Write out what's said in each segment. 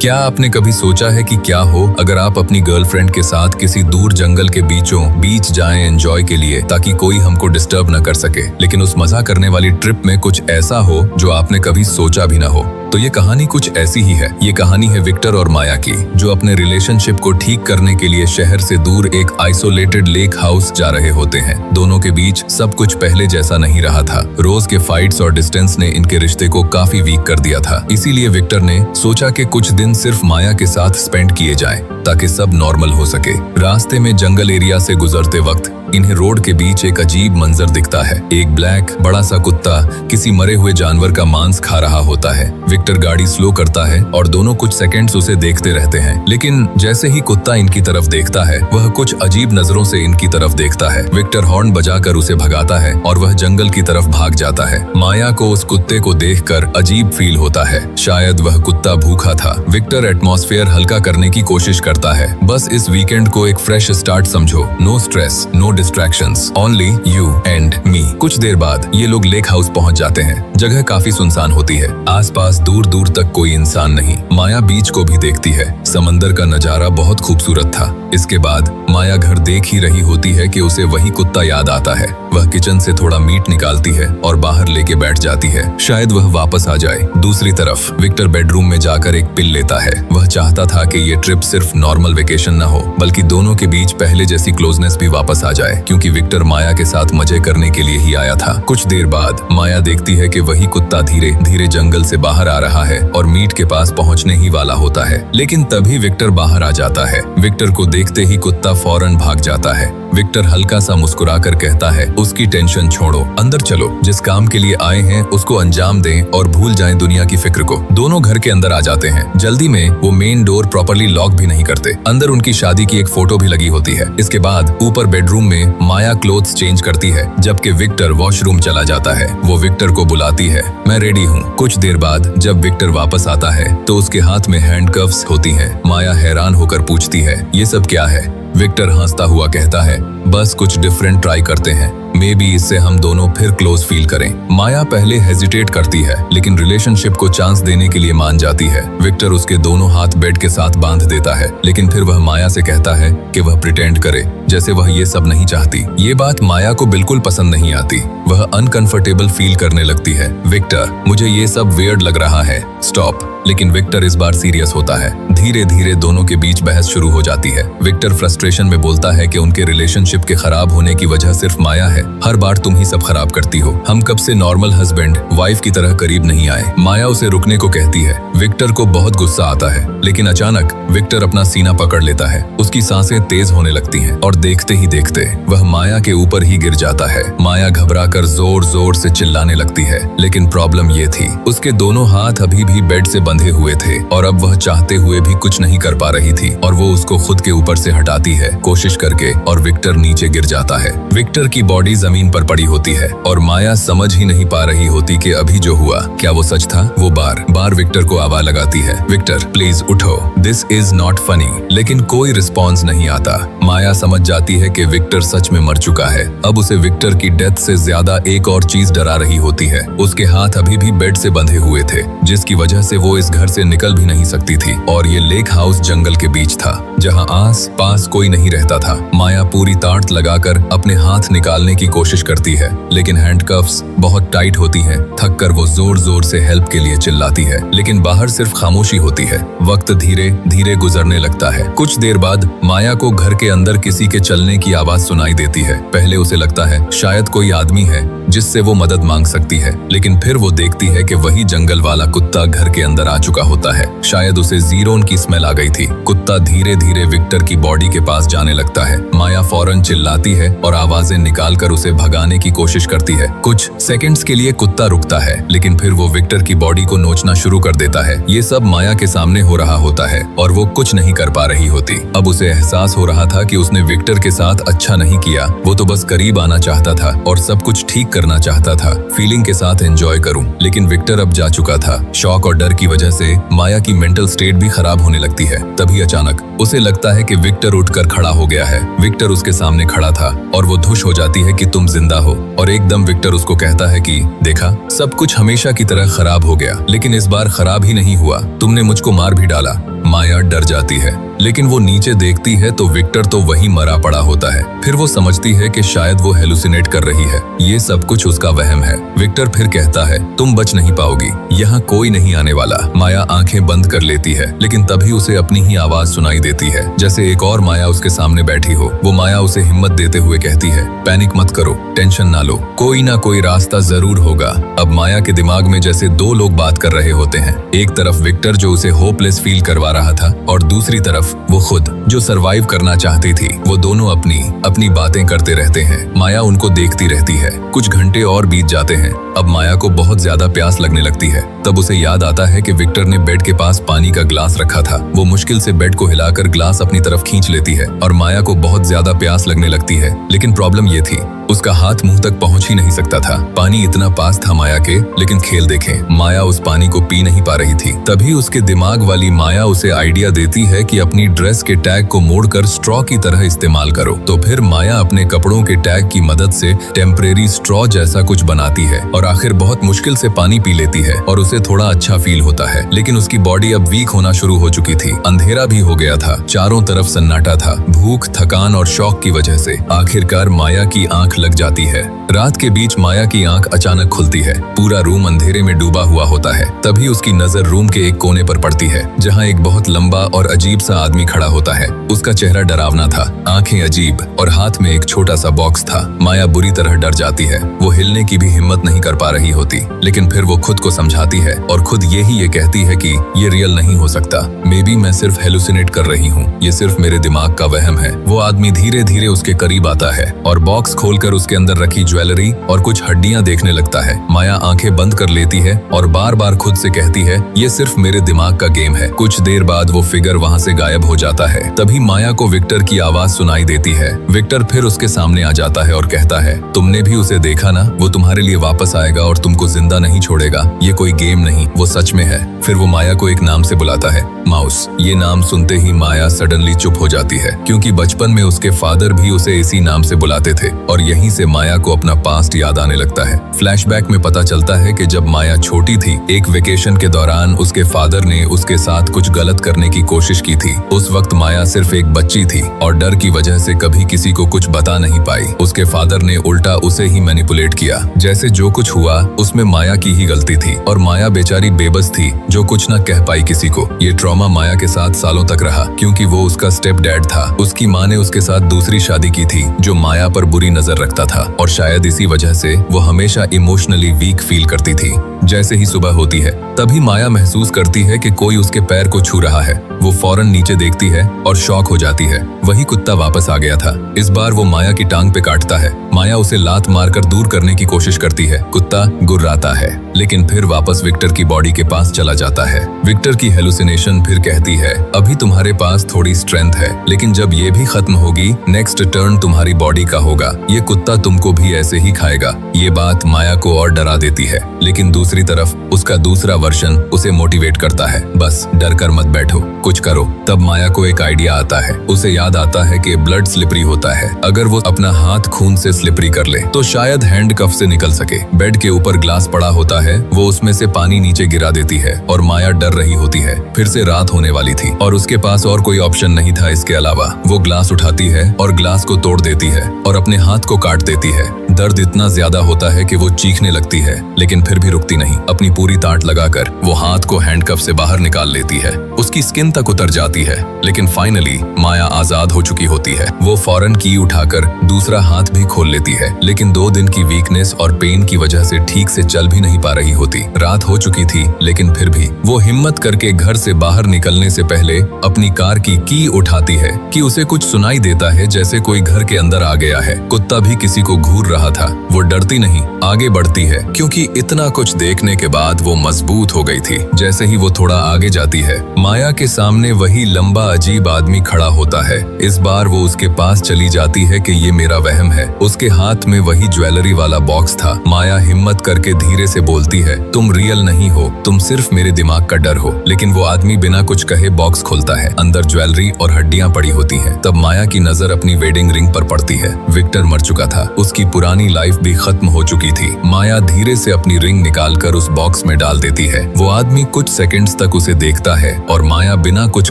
क्या आपने कभी सोचा है कि क्या हो अगर आप अपनी गर्लफ्रेंड के साथ किसी दूर जंगल के बीचों बीच जाएं एंजॉय के लिए, ताकि कोई हमको डिस्टर्ब न कर सके, लेकिन उस मजा करने वाली ट्रिप में कुछ ऐसा हो जो आपने कभी सोचा भी ना हो। तो ये कहानी कुछ ऐसी ही है। ये कहानी है विक्टर और माया की, जो अपने रिलेशनशिप को ठीक करने के लिए शहर से दूर एक आइसोलेटेड लेक हाउस जा रहे होते हैं। दोनों के बीच सब कुछ पहले जैसा नहीं रहा था। रोज के फाइट्स और डिस्टेंस ने इनके रिश्ते को काफी वीक कर दिया था। इसीलिए विक्टर ने सोचा कि कुछ दिन सिर्फ माया के साथ स्पेंड किए जाएं, ताकि सब नॉर्मल हो सके। रास्ते में जंगल एरिया से गुजरते वक्त इन्हें रोड के बीच एक अजीब मंजर दिखता है। एक ब्लैक बड़ा सा कुत्ता किसी मरे हुए जानवर का मांस खा रहा होता है। विक्टर गाड़ी स्लो करता है और दोनों कुछ सेकंड्स उसे देखते रहते हैं, लेकिन जैसे ही कुत्ता इनकी तरफ देखता है, वह कुछ अजीब नजरों से इनकी तरफ देखता है। विक्टर हॉर्न बजाकर उसे भगाता है और वह जंगल की तरफ भाग जाता है। माया को उस कुत्ते को देखकर अजीब फील होता है, शायद वह कुत्ता भूखा था। विक्टर एटमॉस्फेयर हल्का करने की कोशिश करता है। बस इस वीकेंड को एक फ्रेश स्टार्ट समझो, no stress, no distractions, only you and me. कुछ देर बाद ये लोग लेक हाउस पहुंच जाते हैं। जगह काफी सुनसान होती है, आसपास दूर दूर तक कोई इंसान नहीं। माया बीच को भी देखती है। समंदर का नजारा बहुत खूबसूरत था। इसके बाद माया घर देख ही रही होती है कि उसे वही कुत्ता याद आता है। वह किचन से थोड़ा मीट निकालती है और बाहर लेके बैठ जाती है, शायद वह वापस आ जाए। दूसरी तरफ विक्टर बेडरूम में जाकर एक पिल लेता है। वह चाहता था कि ये ट्रिप सिर्फ नॉर्मल वेकेशन न हो, बल्कि दोनों के बीच पहले जैसी क्लोजनेस भी वापस आ जाए, क्योंकि विक्टर माया के साथ मजे करने के लिए ही आया था। कुछ देर बाद माया देखती है कि वही कुत्ता धीरे धीरे जंगल से बाहर आ रहा है और मीट के पास पहुंचने ही वाला होता है, लेकिन तभी विक्टर बाहर आ जाता है। विक्टर को देखते ही कुत्ता फौरन भाग जाता है। विक्टर हल्का सा मुस्कुराकर कहता है, उसकी टेंशन छोड़ो, अंदर चलो, जिस काम के लिए आए हैं उसको अंजाम दें और भूल जाएं दुनिया की फिक्र को। दोनों घर के अंदर आ जाते हैं। जल्दी में वो मेन डोर प्रॉपर्ली लॉक भी नहीं करते। अंदर उनकी शादी की एक फोटो भी लगी होती है। इसके बाद ऊपर बेडरूम में माया क्लोथ्स चेंज करती है, जबकि विक्टर वॉशरूम चला जाता है। वो विक्टर को बुलाती है, मैं रेडी हूँ। कुछ देर बाद जब विक्टर वापस आता है तो उसके हाथ में हैंडकफ्स होती हैं। माया हैरान होकर पूछती है, ये सब क्या है? विक्टर हंसता हुआ कहता है, बस कुछ डिफरेंट ट्राई करते हैं, मे बी इससे हम दोनों फिर क्लोज फील करें। माया पहले हेजिटेट करती है, लेकिन रिलेशनशिप को चांस देने के लिए मान जाती है। विक्टर उसके दोनों हाथ बेड के साथ बांध देता है, लेकिन फिर वह माया से कहता है कि वह प्रिटेंड करे जैसे वह ये सब नहीं चाहती। ये बात माया को बिल्कुल पसंद नहीं आती। वह अनकंफर्टेबल फील करने लगती है। विक्टर, मुझे ये सब वियर्ड लग रहा है, स्टॉप। लेकिन विक्टर इस बार सीरियस होता है। धीरे धीरे दोनों के बीच बहस शुरू हो जाती है। विक्टर फ्रस्ट्रेशन में बोलता है कि उनके रिलेशनशिप के खराब होने की वजह सिर्फ माया है। हर बार तुम ही सब खराब करती हो। हम कब से नॉर्मल हस्बैंड वाइफ की तरह करीब नहीं आए। माया उसे रुकने को कहती है। विक्टर को बहुत गुस्सा आता है, लेकिन अचानक विक्टर अपना सीना पकड़ लेता है। उसकी सांसें तेज होने लगती हैं और देखते ही देखते वह माया के ऊपर ही गिर जाता है। माया घबराकर जोर जोर से चिल्लाने लगती है, लेकिन प्रॉब्लम ये थी, उसके दोनों हाथ अभी भी बेड से बंधे हुए थे और अब वह चाहते हुए भी कुछ नहीं कर पा रही थी, और वो उसको खुद के ऊपर से हटाती है कोशिश करके, और विक्टर नीचे गिर जाता है। विक्टर की बॉडी जमीन पर पड़ी होती है और माया समझ ही नहीं पा रही होती कि अभी जो हुआ क्या वो सच था। वो बार बार विक्टर को आवाज लगाती है, विक्टर प्लीज उठो, दिस इज नॉट फनी, लेकिन कोई रिस्पॉन्स नहीं आता। माया समझ जाती है कि विक्टर सच में मर चुका है। अब उसे विक्टर की डेथ से ज्यादा एक और चीज डरा रही होती है। उसके हाथ अभी भी बेड से बंधे हुए थे, जिसकी वजह से वो इस घर से निकल भी नहीं सकती थी, और ये लेक हाउस जंगल के बीच था जहां आस पास कोई नहीं रहता था। माया पूरी ताकत लगाकर अपने हाथ निकालने की कोशिश करती है, लेकिन हैंडकफ्स बहुत टाइट होती हैं। थककर वो जोर जोर से हेल्प के लिए चिल्लाती है, लेकिन बाहर सिर्फ खामोशी होती है। वक्त धीरे धीरे गुजरने लगता है। कुछ देर बाद माया को घर के अंदर किसी के चलने की आवाज सुनाई देती है। पहले उसे लगता है शायद कोई आदमी है जिससे वो मदद मांग सकती है, लेकिन फिर वो देखती है कि वही जंगल वाला कुत्ता घर के अंदर आ चुका होता है। शायद उसे जीरोन की स्मेल आ गई थी। कुत्ता धीरे धीरे विक्टर की बॉडी के पास जाने लगता है। माया फौरन चिल्लाती है और आवाजें निकालकर उसे भगाने की कोशिश करती है। कुछ सेकंड्स के लिए कुत्ता रुकता है, लेकिन फिर वो विक्टर की बॉडी को नोचना शुरू कर देता है। ये सब माया के सामने हो रहा होता है और वो कुछ नहीं कर पा रही होती। अब उसे एहसास हो रहा था कि उसने विक्टर के साथ अच्छा नहीं किया। वो तो बस करीब आना चाहता था और सब कुछ ठीक करना चाहता था, फीलिंग के साथ एंजॉय करूं, लेकिन विक्टर अब जा चुका था। शॉक और डर की वजह से माया की मेंटल स्टेट भी खराब होने लगती है। तभी अचानक उसे लगता है कि विक्टर उठकर खड़ा हो गया है। विक्टर उसके सामने खड़ा था और वो धुश हो जाती है कि तुम जिंदा हो, और एकदम विक्टर उसको कहता है कि देखा, सब कुछ हमेशा की तरह खराब हो गया, लेकिन इस बार खराब ही नहीं हुआ, तुमने मुझको मार भी डाला। माया डर जाती है, लेकिन वो नीचे देखती है तो विक्टर तो वहीं मरा पड़ा होता है। फिर वो समझती है कि शायद वो हेलुसिनेट कर रही है, ये सब कुछ उसका वहम है। विक्टर फिर कहता है, तुम बच नहीं पाओगी, यहाँ कोई नहीं आने वाला। माया आंखें बंद कर लेती है, लेकिन तभी उसे अपनी ही आवाज सुनाई देती है, जैसे एक और माया उसके सामने बैठी हो। वो माया उसे हिम्मत देते हुए कहती है, पैनिक मत करो, टेंशन ना लो, कोई ना कोई रास्ता जरूर होगा। अब माया के दिमाग में जैसे दो लोग बात कर रहे होते हैं, एक तरफ विक्टर जो उसे होपलेस फील करवा रहा था, और दूसरी तरफ वो खुद जो सरवाइव करना चाहती थी। वो दोनों अपनी बातें करते रहते हैं। माया उनको देखती रहती है। कुछ घंटे और बीत जाते हैं। अब माया को बहुत ज्यादा प्यास लगने लगती है। तब उसे याद आता है कि विक्टर ने बेड के पास पानी का ग्लास रखा था। वो मुश्किल से बेड को हिलाकर ग्लास अपनी तरफ खींच लेती है और माया को बहुत ज्यादा प्यास लगने लगती है। लेकिन प्रॉब्लम ये थी, उसका हाथ मुंह तक पहुंच ही नहीं सकता था। पानी इतना पास था माया के, लेकिन खेल देखें, माया उस पानी को पी नहीं पा रही थी। तभी उसके दिमाग वाली माया उसे आइडिया देती है कि अपनी ड्रेस के टैग को मोड़कर स्ट्रॉ की तरह इस्तेमाल करो। तो फिर माया अपने कपड़ों के टैग की मदद से टेम्परेरी स्ट्रॉ जैसा कुछ बनाती है और आखिर बहुत मुश्किल से पानी पी लेती है और उसे थोड़ा अच्छा फील होता है। लेकिन उसकी बॉडी अब वीक होना शुरू हो चुकी थी। अंधेरा भी हो गया था, चारों तरफ सन्नाटा था। भूख, थकान और शौक की वजह से आखिरकार माया की आंख लग जाती है। रात के बीच माया की आंख अचानक खुलती है। पूरा रूम अंधेरे में डूबा हुआ होता है। तभी उसकी नजर रूम के एक कोने पर पड़ती है, जहां एक बहुत लंबा और अजीब सा आदमी खड़ा होता है। उसका चेहरा डरावना था, आंखें अजीब और हाथ में एक छोटा सा बॉक्स था। माया बुरी तरह डर जाती है। वो हिलने की भी हिम्मत नहीं कर पा रही होती, लेकिन फिर वो खुद को समझाती है और खुद ये कहती है कि ये रियल नहीं हो सकता। मे बी मैं सिर्फ हेलुसिनेट कर रही हूँ, ये सिर्फ मेरे दिमाग का वहम है। वो आदमी धीरे धीरे उसके करीब आता है और बॉक्स खोलकर उसके अंदर रखी ज्वेलरी और कुछ हड्डियां देखने लगता है। माया आंखें बंद कर लेती है और बार बार खुद से कहती है, ये सिर्फ मेरे दिमाग का गेम है। कुछ देर बाद वो फिगर वहां से गायब हो जाता है। तभी माया को विक्टर की आवाज सुनाई देती है। विक्टर फिर उसके सामने आ जाता है और कहता है, तुमने भी उसे देखा ना, वो तुम्हारे लिए वापस आएगा और तुमको जिंदा नहीं छोड़ेगा। ये कोई गेम नहीं, वो सच में है। फिर वो माया को एक नाम से बुलाता है, माउस। ये नाम सुनते ही माया सडनली चुप हो जाती है, क्योंकि बचपन में उसके फादर भी उसे इसी नाम से बुलाते थे और यहीं से माया को अपना पास्ट याद आने लगता है। फ्लैशबैक में पता चलता है कि जब माया छोटी थी, एक वेकेशन के दौरान उसके फादर ने उसके साथ कुछ गलत करने की कोशिश की थी। उस वक्त माया सिर्फ एक बच्ची थी और डर की वजह से कभी किसी को कुछ बता नहीं पाई। उसके फादर ने उल्टा उसे ही मैनिपुलेट किया। जैसे जो कुछ हुआ उसमें माया की ही गलती थी और माया बेचारी बेबस थी जो कुछ न कह पाई किसी को। ये ट्रॉमा माया के साथ सालों तक रहा, क्योंकि वो उसका स्टेप डैड था। उसकी माँ ने उसके साथ दूसरी शादी की थी जो माया पर बुरी नजर रखता था और शायद इसी वजह से वो हमेशा इमोशनली वीक फील करती थी। जैसे ही सुबह होती है, तभी माया महसूस करती है कि कोई उसके पैर को छू रहा है। वो फौरन नीचे देखती है और शॉक हो जाती है। वही कुत्ता वापस आ गया था। इस बार वो माया की टांग पे काटता है। माया उसे लात मारकर दूर करने की कोशिश करती है। कुत्ता गुर्राता है, लेकिन फिर वापस विक्टर की बॉडी के पास चला जाता है। विक्टर की हेलुसिनेशन फिर कहती है, अभी तुम्हारे पास थोड़ी स्ट्रेंथ है, लेकिन जब ये भी खत्म होगी, नेक्स्ट टर्न तुम्हारी बॉडी का होगा। ये कुत्ता तुमको भी ऐसे ही खाएगा। ये बात माया को और डरा देती है, लेकिन दूसरी तरफ उसका दूसरा वर्जन उसे मोटिवेट करता है, बस डर कर मत बैठो, कुछ करो। तब माया को एक आइडिया आता है। उसे याद आता है कि ब्लड स्लिपरी होता है। अगर वो अपना हाथ खून से स्लिपरी कर ले तो शायद हैंड कफ से निकल सके। बेड के ऊपर ग्लास पड़ा होता है। वो उसमें से पानी नीचे गिरा देती है और माया डर रही होती है। फिर से रात होने वाली थी और उसके पास और कोई ऑप्शन नहीं था इसके अलावा। वो ग्लास उठाती है और ग्लास को तोड़ देती है और अपने हाथ को काट देती है। दर्द इतना ज्यादा होता है कि वो चीखने लगती है, लेकिन फिर भी रुकती नहीं। अपनी पूरी ताट लगाकर वो हाथ को हैंडकफ से बाहर निकाल लेती है। उसकी स्किन तक उतर जाती है, लेकिन फाइनली माया आजाद हो चुकी होती है। वो फौरन की उठाकर दूसरा हाथ भी खोल लेती है, लेकिन 2 दिन की वीकनेस और पेन की वजह से ठीक से चल भी नहीं पा रही होती। रात हो चुकी थी, लेकिन फिर भी वो हिम्मत करके घर से बाहर निकलने से पहले अपनी कार की उठाती है कि उसे कुछ सुनाई देता है, जैसे कोई घर के अंदर आ गया है। कुत्ता भी किसी को घूर रहा था। वो डरती नहीं, आगे बढ़ती है, क्योंकि इतना कुछ देखने के बाद वो मजबूत हो गई थी। जैसे ही वो थोड़ा आगे जाती है, माया के सामने वही लंबा अजीब आदमी खड़ा होता है। इस बार वो उसके पास चली जाती है कि ये मेरा वहम है। उसके हाथ में वही ज्वेलरी वाला बॉक्स था। माया हिम्मत करके धीरे से बोलती है, तुम रियल नहीं हो, तुम सिर्फ मेरे दिमाग का डर हो। लेकिन वो आदमी बिना कुछ कहे बॉक्स खोलता है। अंदर ज्वेलरी और हड्डियां पड़ी होती हैं। तब माया की नजर अपनी वेडिंग रिंग पर पड़ती है। विक्टर मर चुका था, उसकी पुरानी लाइफ भी खत्म हो चुकी थी। माया धीरे से अपनी रिंग निकालकर उस बॉक्स में डाल देती है। वो आदमी कुछ सेकंड्स तक उसे देखता है और माया बिना बिना कुछ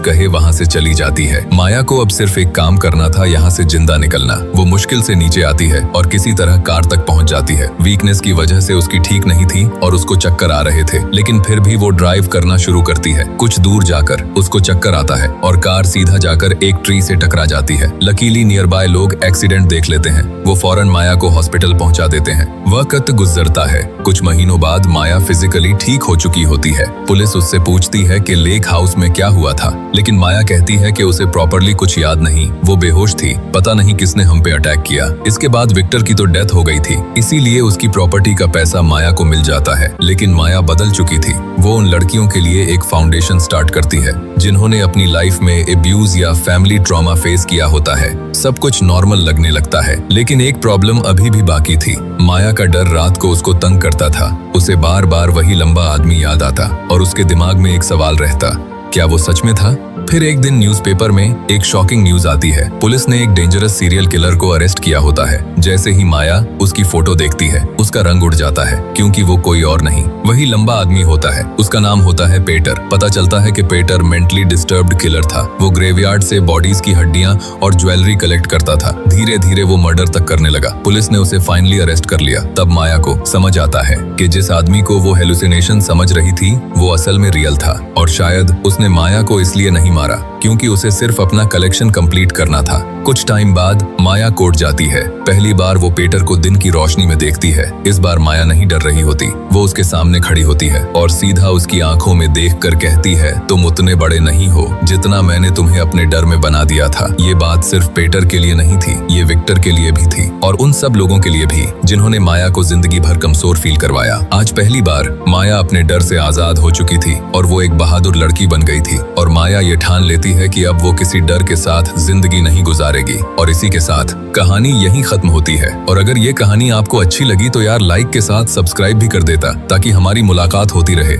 कहे वहाँ से चली जाती है। माया को अब सिर्फ एक काम करना था, यहाँ से जिंदा निकलना। वो मुश्किल से नीचे आती है और किसी तरह कार तक पहुँच जाती है। वीकनेस की वजह से उसकी ठीक नहीं थी और उसको चक्कर आ रहे थे, लेकिन फिर भी वो ड्राइव करना शुरू करती है। कुछ दूर जाकर उसको चक्कर आता है और कार सीधा जाकर एक ट्री से टकरा जाती है। लकीली नियर बाय लोग एक्सीडेंट देख लेते हैं। वो फौरन माया को हॉस्पिटल पहुंचा देते हैं। वक्त गुजरता है। कुछ महीनों बाद माया फिजिकली ठीक हो चुकी होती है। पुलिस उससे पूछती है कि लेक हाउस में क्या हुआ था, लेकिन माया कहती है कि उसे प्रॉपरली कुछ याद नहीं, वो बेहोश थी, पता नहीं किसने हम पे अटैक किया। इसके बाद विक्टर की तो डेथ हो गई थी, इसीलिए उसकी प्रॉपर्टी का पैसा माया को मिल जाता है। लेकिन माया बदल चुकी थी। वो उन लड़कियों के लिए एक फाउंडेशन स्टार्ट करती है जिन्होंने अपनी लाइफ में एब्यूज या फैमिली ट्रॉमा फेस किया होता है। सब कुछ नॉर्मल लगने लगता है, लेकिन एक प्रॉब्लम अभी भी बाकी थी। माया का डर रात को उसको तंग करता था। उसे बार बार वही लंबा आदमी याद आता और उसके दिमाग में एक सवाल रहता, क्या वो सच में था? फिर एक दिन न्यूज़पेपर में एक शॉकिंग न्यूज आती है। पुलिस ने एक डेंजरस सीरियल किलर को अरेस्ट किया होता है। जैसे ही माया उसकी फोटो देखती है, उसका रंग उड़ जाता है, क्योंकि वो कोई और नहीं, वही लंबा आदमी होता है। उसका नाम होता है पेटर। पता चलता है कि पेटर मेंटली डिस्टर्ब्ड किलर था। वो ग्रेवयार्ड से बॉडीज की हड्डियां और ज्वेलरी कलेक्ट करता था। धीरे धीरे वो मर्डर तक करने लगा। पुलिस ने उसे फाइनली अरेस्ट कर लिया। तब माया को समझ आता है कि जिस आदमी को वो हेलुसिनेशन समझ रही थी, वो असल में रियल था। और शायद उसने माया को इसलिए नहीं मारा क्योंकि उसे सिर्फ अपना कलेक्शन कंप्लीट करना था। कुछ टाइम बाद माया कोर्ट जाती है। पहली बार वो पेटर को दिन की रोशनी में देखती है। इस बार माया नहीं डर रही होती। वो उसके सामने खड़ी होती है और सीधा उसकी आंखों में देखकर कहती है, तुम उतने बड़े नहीं हो जितना मैंने तुम्हें अपने डर में बना दिया था। ये बात सिर्फ पेटर के लिए नहीं थी, ये विक्टर के लिए भी थी और उन सब लोगों के लिए भी जिन्होंने माया को जिंदगी भर कमजोर फील करवाया। आज पहली बार माया अपने डर से आजाद हो चुकी थी और वो एक बहादुर लड़की बन गई थी। और माया ये ठान लेती है कि अब वो किसी डर के साथ जिंदगी नहीं गुजारेगी। और इसी के साथ कहानी यहीं खत्म होती है। और अगर ये कहानी आपको अच्छी लगी तो यार लाइक के साथ सब्सक्राइब भी कर देता, ताकि हमारी मुलाकात होती रहे।